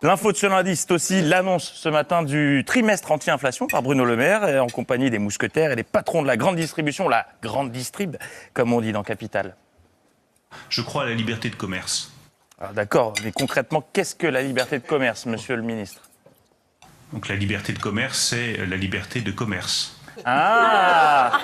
L'info de ce lundi, c'est aussi l'annonce ce matin du trimestre anti-inflation par Bruno Le Maire, en compagnie des mousquetaires et des patrons de la grande distribution, la grande distrib, comme on dit dans Capital. Je crois à la liberté de commerce. D'accord, mais concrètement, qu'est-ce que la liberté de commerce, monsieur le ministre? Donc la liberté de commerce, c'est la liberté de commerce. Ah!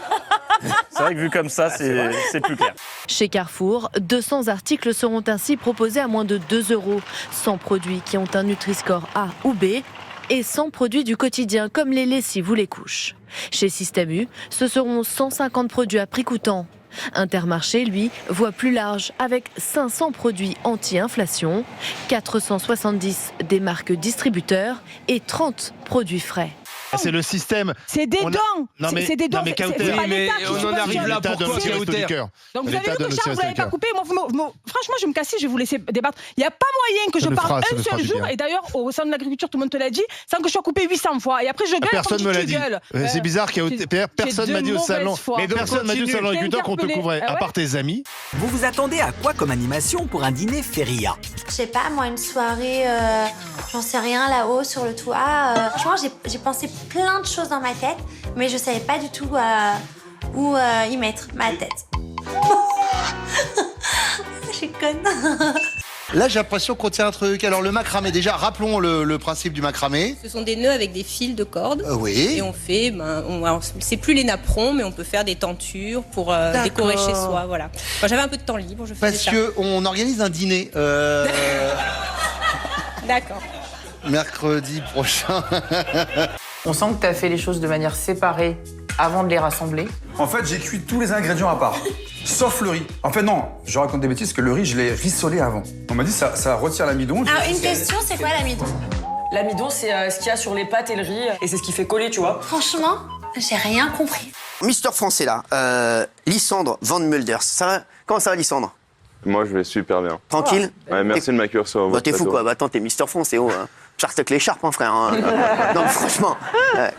C'est vrai que vu comme ça, c'est plus clair. Chez Carrefour, 200 articles seront ainsi proposés à moins de 2 €. 100 produits qui ont un Nutri-Score A ou B et 100 produits du quotidien comme les lessives ou les couches. Chez Système U, ce seront 150 produits à prix coûtant. Intermarché, lui, voit plus large avec 500 produits anti-inflation, 470 des marques distributeurs et 30 produits frais. C'est le système. C'est des dons. C'est des dons. Non mais Kauter, on en arrive là pourquoi Kauter? Donc vous avez vu que Charles, vous l'avez pas coupé. Moi, franchement, je vais me casser, je vais vous laisser débattre. Il n'y a pas moyen que je parle un seul jour, et d'ailleurs, au sein de l'agriculture, tout le monde te l'a dit, sans que je sois coupé 800 fois. Et après, je gueule. Personne me l'a dit. C'est bizarre qu'il y ait personne m'a dit au salon. Mais personne m'a dit au salon agriculteur qu'on te couvrait, à part tes amis. Vous vous attendez à quoi comme animation pour un dîner feria? Je sais pas, moi, une soirée, j'en sais rien, là-haut, sur le toit. Franchement, j'ai pensé plein de choses dans ma tête, mais je savais pas du tout où y mettre ma tête. Je suis conne. Là, j'ai l'impression qu'on tient un truc. Alors, le macramé, déjà, rappelons le principe du macramé. Ce sont des nœuds avec des fils de corde. Oui. Et on fait, c'est plus les napperons, mais on peut faire des tentures pour décorer chez soi. Voilà. Moi, j'avais un peu de temps libre, je faisais ça. Parce qu'on organise un dîner. D'accord. Mercredi prochain. On sent que tu as fait les choses de manière séparée avant de les rassembler. En fait, j'ai cuit tous les ingrédients à part, sauf le riz. En fait, non, je raconte des bêtises, parce que le riz, je l'ai rissolé avant. On m'a dit ça retire l'amidon. Alors, une question, c'est quoi l'amidon? L'amidon, c'est ce qu'il y a sur les pâtes et le riz, et c'est ce qui fait coller, tu vois. Franchement, j'ai rien compris. Mister Français là, Lysandre Van Mulders. Comment ça va, Lysandre? Moi, je vais super bien. Tranquille? Ouais, merci de m'accueillir sur votre T'es fou plateau. quoi, attends, t'es Mister Français, oh. Charte avec l'écharpe, hein, frère. Non, mais franchement,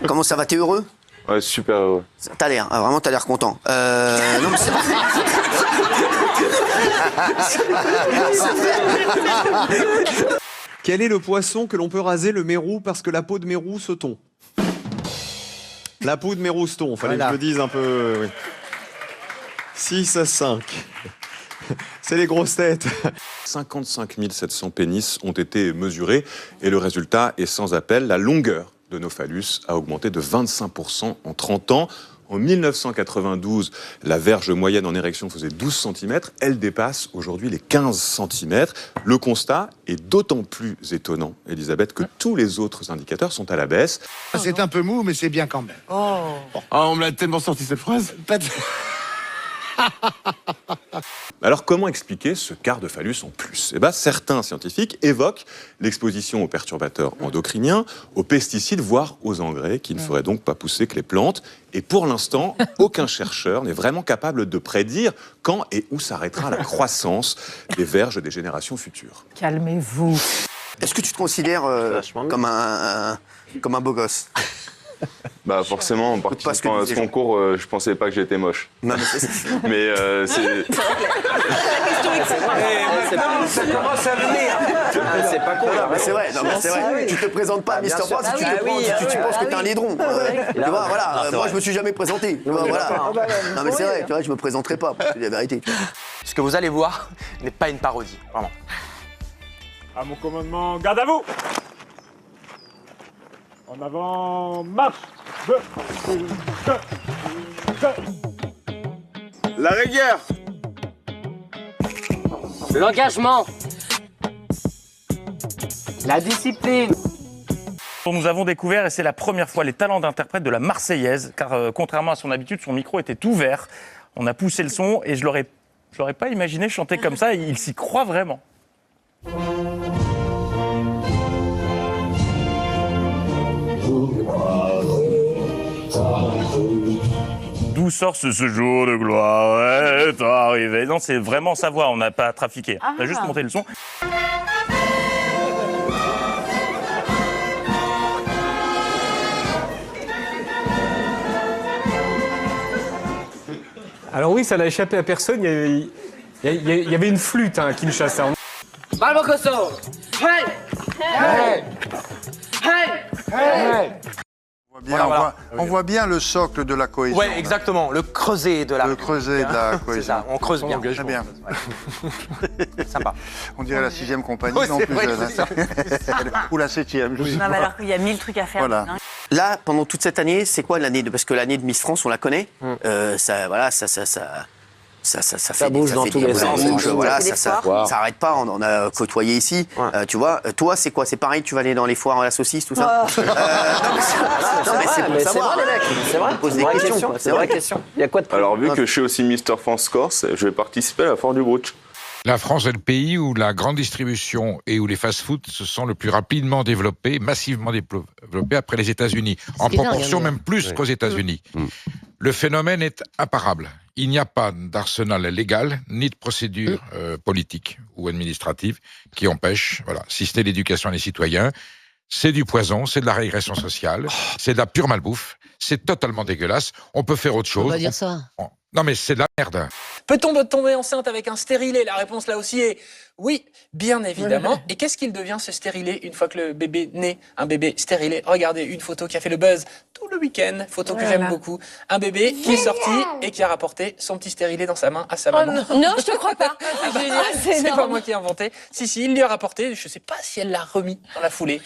comment ça va, t'es heureux? Ouais, super heureux. T'as l'air, vraiment, t'as l'air content. Non, mais c'est vrai. Quel est le poisson que l'on peut raser le mérou parce que la peau de mérou se tond? La peau de mérou se tond, fallait que je le dise un peu. Oui. 6 à 5. C'est les grosses têtes. 55 700 pénis ont été mesurés et le résultat est sans appel. La longueur de nos phallus a augmenté de 25% en 30 ans. En 1992, la verge moyenne en érection faisait 12 cm. Elle dépasse aujourd'hui les 15 cm. Le constat est d'autant plus étonnant, Elisabeth, que tous les autres indicateurs sont à la baisse. C'est un peu mou, mais c'est bien quand même. On me l'a tellement sorti cette phrase. Alors comment expliquer ce quart de phallus en plus? Certains scientifiques évoquent l'exposition aux perturbateurs endocriniens, aux pesticides, voire aux engrais, qui ne feraient donc pas pousser que les plantes. Et pour l'instant, aucun chercheur n'est vraiment capable de prédire quand et où s'arrêtera la croissance des verges des générations futures. Calmez-vous. Est-ce que tu te considères comme un beau gosse? Bah forcément, en participant à ce concours, je pensais pas que j'étais moche. Non, mais c'est... Mais c'est... Ça commence à venir. C'est pas con. Non, mais c'est vrai, c'est vrai. Tu te présentes pas à Mister France si tu penses que t'es un laidron. Tu vois, voilà. Moi, je me suis jamais présenté. Tu vois, voilà. Non, mais c'est vrai, tu vois, je me présenterai pas, parce que c'est la vérité. Ce que vous allez voir n'est pas une parodie, vraiment. À mon commandement, garde à vous! En avant, marche! La rigueur. L'engagement. La discipline. Nous avons découvert, et c'est la première fois, les talents d'interprète de la Marseillaise, car contrairement à son habitude, son micro était ouvert. On a poussé le son et je l'aurais pas imaginé chanter comme ça, et il s'y croit vraiment. D'où sort ce jour de gloire est arrivé? Non, c'est vraiment sa voix, on n'a pas trafiqué. On a juste monté le son. Alors oui, ça n'a échappé à personne, il y avait une flûte qui me chassait. Balbocoso. Ouais. On voit bien le socle de la cohésion. Ouais, exactement, le creuset de la cohésion. C'est ça, on creuse bien. Très bien. Sympa. On dirait la 6e compagnie, Ouais, non c'est plus vrai, jeune. c'est ça. Ou la 7e, je sais Non, pas. mais alors qu'il y a 1000 trucs à faire. Voilà. hein. Là, pendant toute cette année, c'est quoi l'année Parce que l'année de Miss France, on la connaît. Ça bouge dans tous les sens. Ça arrête pas. On a côtoyé ici. Tu vois, toi, c'est quoi? C'est pareil, tu vas aller dans les foires à la saucisse, tout ça? Non, mais c'est pour savoir. C'est vrai, les mecs. C'est vrai. On pose des questions. C'est une vraie question. Il y a quoi de plus? Alors, vu que je suis aussi Mister France Corse, je vais participer à la foire du Brooch. La France est le pays où la grande distribution et où les fast-foods se sont le plus rapidement développés, massivement développés après les États-Unis, en proportion même plus qu'aux États-Unis. Le phénomène est imparable. Il n'y a pas d'arsenal légal ni de procédure politique ou administrative qui empêche, si ce n'est l'éducation des citoyens. C'est du poison, c'est de la régression sociale, c'est de la pure malbouffe, c'est totalement dégueulasse. On peut faire autre chose. On va dire ça. Non mais c'est de la merde. Peut-on tomber enceinte avec un stérilet? La réponse là aussi est oui, bien évidemment. Et qu'est-ce qu'il devient ce stérilet une fois que le bébé naît? Un bébé stérilé. Regardez une photo qui a fait le buzz tout le week-end, photo que j'aime beaucoup. Un bébé qui est sorti et qui a rapporté son petit stérilet dans sa main à sa maman. Non, je te crois pas. C'est pas moi qui ai inventé. Si, il lui a rapporté. Je sais pas si elle l'a remis dans la foulée.